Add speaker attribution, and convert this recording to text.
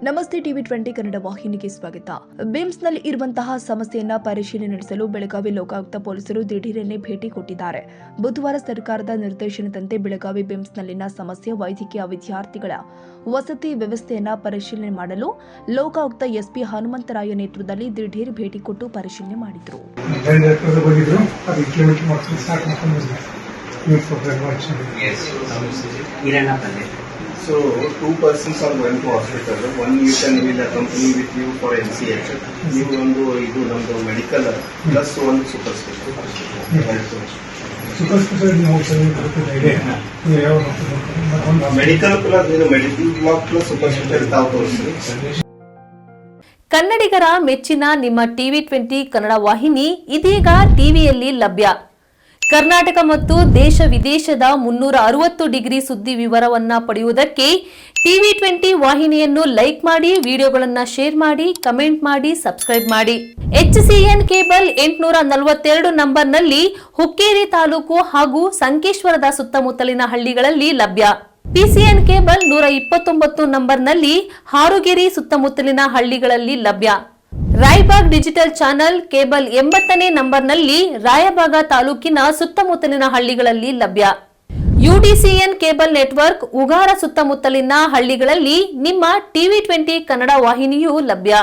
Speaker 1: ನಮಸ್ತೆ ಟಿವಿ20 ಕನ್ನಡ ವಾಹಿನಿಗೆ ಸ್ವಾಗತ. ಬಿಮ್ಸ್ನಲ್ಲಿ ಇರುವಂತಹ ಸಮಸ್ಯೆಯನ್ನ ಪರಿಶೀಲನೆ ನಡೆಸಲು ಬೆಳಗಾವಿ ಲೋಕಾಯುಕ್ತ ಪೊಲೀಸರು ದಿಢೀರನೆ ಭೇಟಿ ಕೊಟ್ಟಿದ್ದಾರೆ. ಬುಧವಾರ ಸರ್ಕಾರದ ನಿರ್ದೇಶನದಂತೆ ಬೆಳಗಾವಿ ಬಿಮ್ಸ್ನಲ್ಲಿನ ಸಮಸ್ಯೆ ವೈದ್ಯಕೀಯ ವಿದ್ಯಾರ್ಥಿಗಳ ವಸತಿ ವ್ಯವಸ್ಥೆಯನ್ನ ಪರಿಶೀಲನೆ ಮಾಡಲು ಲೋಕಾಯುಕ್ತ ಎಸ್ಪಿ ಹನುಮಂತರಾಯ ನೇತೃತ್ವದಲ್ಲಿ ದಿಢೀರ್ ಭೇಟಿ ಕೊಟ್ಟು ಪರಿಶೀಲನೆ ಮಾಡಿದರು.
Speaker 2: So, two persons are going to hospital. One you can will accompany with you for NCH. You want to do number medical plus one super specialty.
Speaker 3: Super specialty
Speaker 2: medical plus medical block plus super specialty ತಾವು
Speaker 4: ಕನ್ನಡಿಗರ ಮೆಚ್ಚಿನ ನಿಮ್ಮ ಟಿವಿ20 ಕನ್ನಡ ವಾಹಿನಿ ಇದೀಗ ಟಿವಿಯಲ್ಲಿ ಲಭ್ಯ. ಕರ್ನಾಟಕ ಮತ್ತು ದೇಶ ವಿದೇಶದ 360 ಡಿಗ್ರಿ ಸುದ್ದಿ ವಿವರವನ್ನ ಪಡೆಯುವುದಕ್ಕೆ ಟಿವಿ20 ವಾಹಿನಿಯನ್ನು ಲೈಕ್ ಮಾಡಿ, ವಿಡಿಯೋಗಳನ್ನು ಶೇರ್ ಮಾಡಿ, ಕಮೆಂಟ್ ಮಾಡಿ, ಸಬ್ಸ್ಕ್ರೈಬ್ ಮಾಡಿ. HCN ಕೇಬಲ್ 842 ನಂಬರ್ನಲ್ಲಿ ಹುಕ್ಕೇರಿ ತಾಲೂಕು ಹಾಗೂ ಸಂಕೇಶ್ವರದ ಸುತ್ತಮುತ್ತಲಿನ ಹಳ್ಳಿಗಳಲ್ಲಿ ಲಭ್ಯ. PCN ಕೇಬಲ್ 129 ನಂಬರ್ನಲ್ಲಿ ಹಾರುಗೆರೆ ಸುತ್ತಮುತ್ತಲಿನ ಹಳ್ಳಿಗಳಲ್ಲಿ ಲಭ್ಯ. ರಾಯಬಾಗ್ ಡಿಜಿಟಲ್ ಚಾನೆಲ್ ಕೇಬಲ್ 80ನೇ ನಂಬರ್ನಲ್ಲಿ ರಾಯಬಾಗ ತಾಲೂಕಿನ ಸುತ್ತಮುತ್ತಲಿನ ಹಳ್ಳಿಗಳಲ್ಲಿ ಲಭ್ಯ. UDCN ಕೇಬಲ್ ನೆಟ್ವರ್ಕ್ ಉಗಾರ ಸುತ್ತಮುತ್ತಲಿನ ಹಳ್ಳಿಗಳಲ್ಲಿ ನಿಮ್ಮ ಟಿವಿ20 ಕನ್ನಡ ವಾಹಿನಿಯೂ ಲಭ್ಯ.